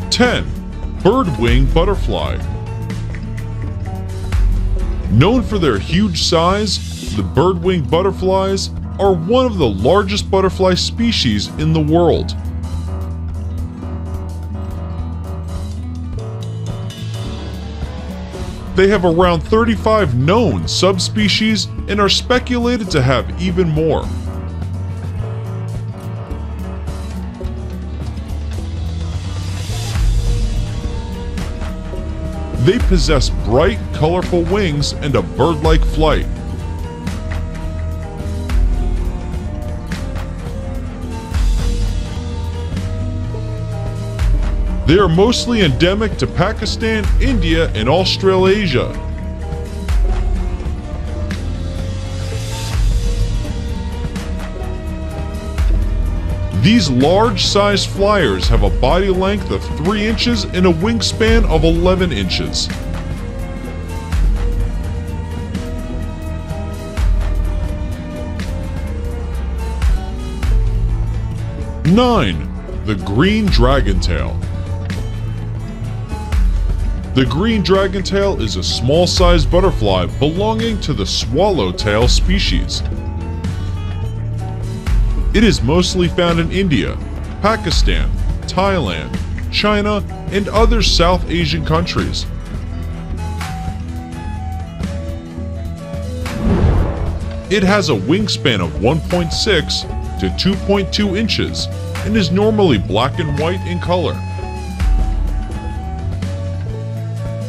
Ten. Bird-winged butterfly. Known for their huge size, the bird-winged butterflies are one of the largest butterfly species in the world. They have around 35 known subspecies and are speculated to have even more. They possess bright, colorful wings and a bird-like flight. They are mostly endemic to Pakistan, India, and Australasia. These large-sized flyers have a body length of 3 inches and a wingspan of 11 inches. Nine. The green dragontail. The green dragontail is a small-sized butterfly belonging to the swallowtail species. It is mostly found in India, Pakistan, Thailand, China, and other South Asian countries. It has a wingspan of 1.6 to 2.2 inches and is normally black and white in color.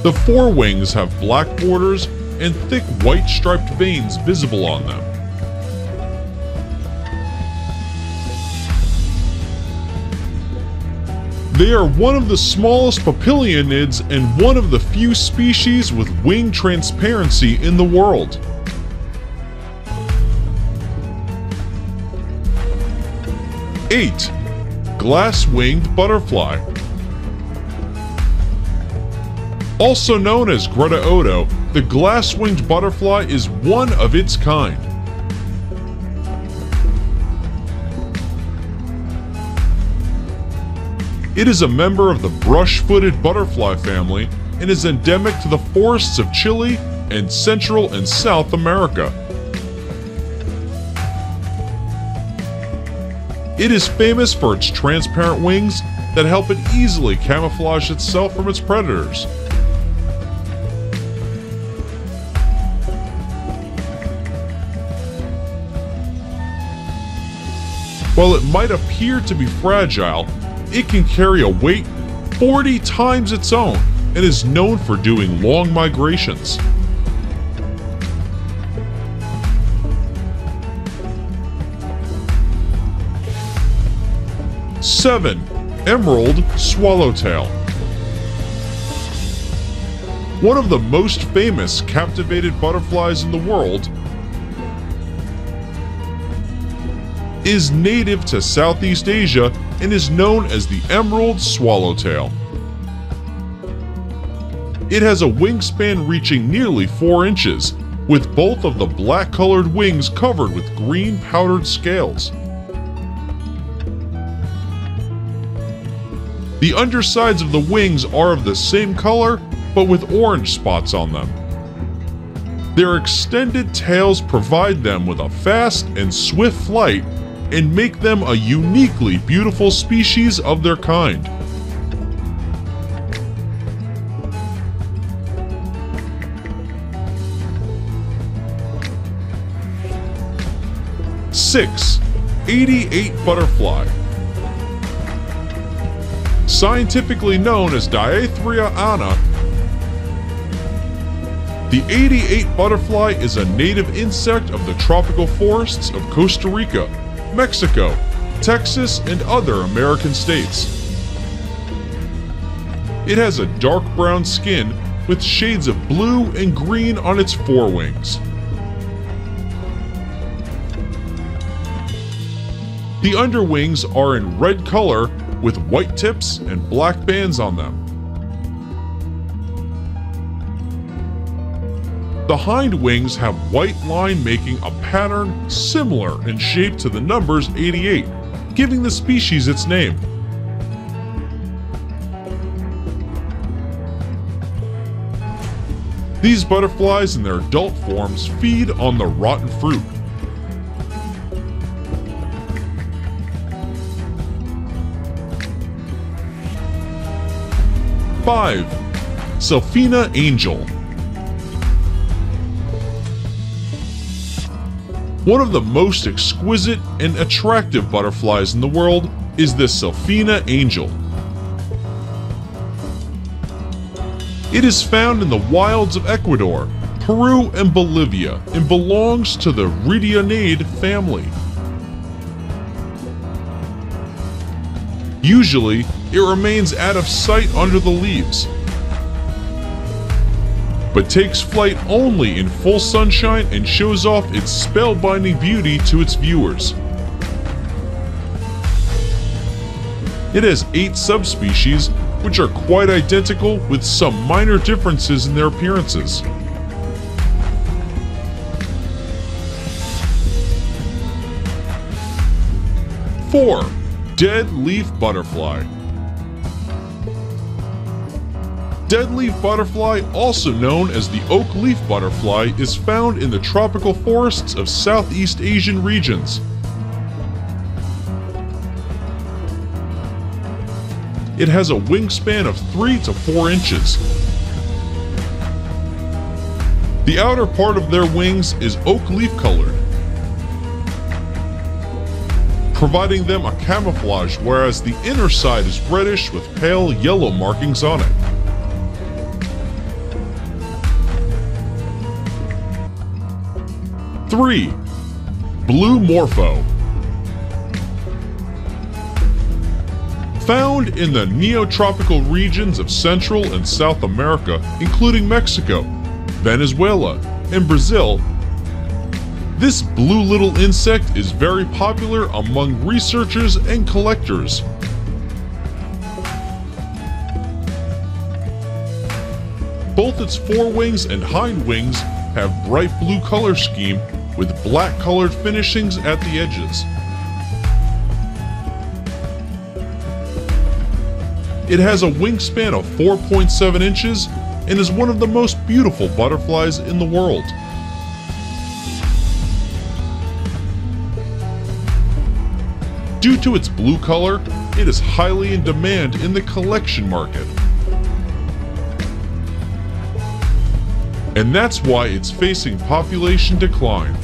The forewings have black borders and thick white striped veins visible on them. They are one of the smallest papilionids and one of the few species with wing transparency in the world. Eight. Glass-winged butterfly. Also known as Greta Odo, the glass-winged butterfly is one of its kind. It is a member of the brush-footed butterfly family and is endemic to the forests of Chile and Central and South America. It is famous for its transparent wings that help it easily camouflage itself from its predators. While it might appear to be fragile, it can carry a weight 40 times its own and is known for doing long migrations. Seven. Emerald swallowtail. One of the most famous captivated butterflies in the world, is native to Southeast Asia and is known as the emerald swallowtail. It has a wingspan reaching nearly 4 inches, with both of the black-colored wings covered with green powdered scales. The undersides of the wings are of the same color, but with orange spots on them. Their extended tails provide them with a fast and swift flight and make them a uniquely beautiful species of their kind. Six. 88 butterfly. Scientifically known as Diatheria ana, the 88 butterfly is a native insect of the tropical forests of Costa Rica, Mexico, Texas, and other American states. It has a dark brown skin with shades of blue and green on its forewings. The underwings are in red color with white tips and black bands on them. The hind wings have white line making a pattern similar in shape to the numbers 88, giving the species its name. These butterflies in their adult forms feed on the rotten fruit. Five, Selfina angel. One of the most exquisite and attractive butterflies in the world is the Selfina angel. It is found in the wilds of Ecuador, Peru, and Bolivia and belongs to the Rhydionaid family. Usually, it remains out of sight under the leaves, but takes flight only in full sunshine and shows off its spellbinding beauty to its viewers. It has 8 subspecies, which are quite identical with some minor differences in their appearances. Four, dead leaf butterfly. Dead leaf butterfly, also known as the oak leaf butterfly, is found in the tropical forests of Southeast Asian regions. It has a wingspan of 3 to 4 inches. The outer part of their wings is oak leaf colored, providing them a camouflage, whereas the inner side is reddish with pale yellow markings on it. 3. Blue Morpho. Found in the neotropical regions of Central and South America, including Mexico, Venezuela, and Brazil, this blue little insect is very popular among researchers and collectors. Both its forewings and hind wings have bright blue color scheme with black colored finishings at the edges. It has a wingspan of 4.7 inches and is one of the most beautiful butterflies in the world. Due to its blue color, it is highly in demand in the collection market. And that's why it's facing population decline.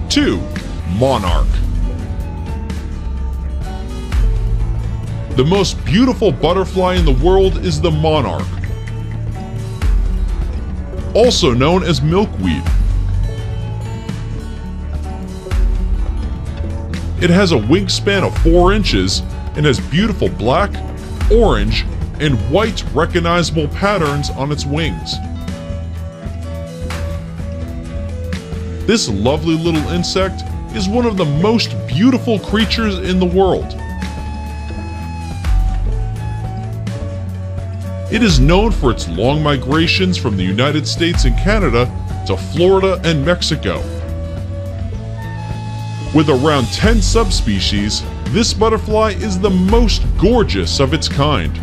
Two, monarch. The most beautiful butterfly in the world is the monarch, also known as milkweed. It has a wingspan of 4 inches and has beautiful black, orange, and white recognizable patterns on its wings. This lovely little insect is one of the most beautiful creatures in the world. It is known for its long migrations from the United States and Canada to Florida and Mexico. With around 10 subspecies, this butterfly is the most gorgeous of its kind.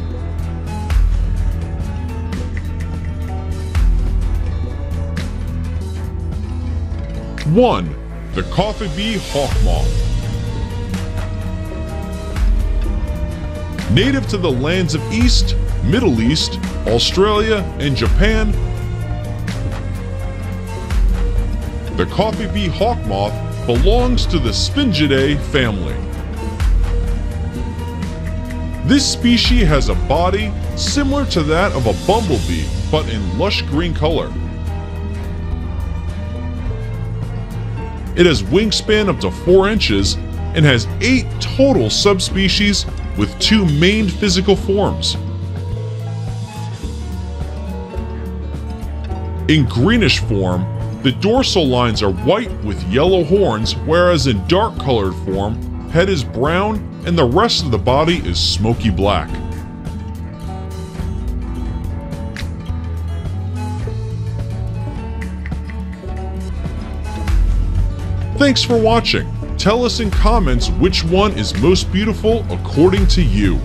One, the coffee bee hawk moth. Native to the lands of East, Middle East, Australia, and Japan, the coffee bee hawk moth belongs to the Spingidae family. This species has a body similar to that of a bumblebee, but in lush green color. It has wingspan up to 4 inches and has 8 total subspecies with 2 main physical forms. In greenish form, the dorsal lines are white with yellow horns, whereas in dark colored form, head is brown, and the rest of the body is smoky black. Thanks for watching. Tell us in comments which one is most beautiful according to you.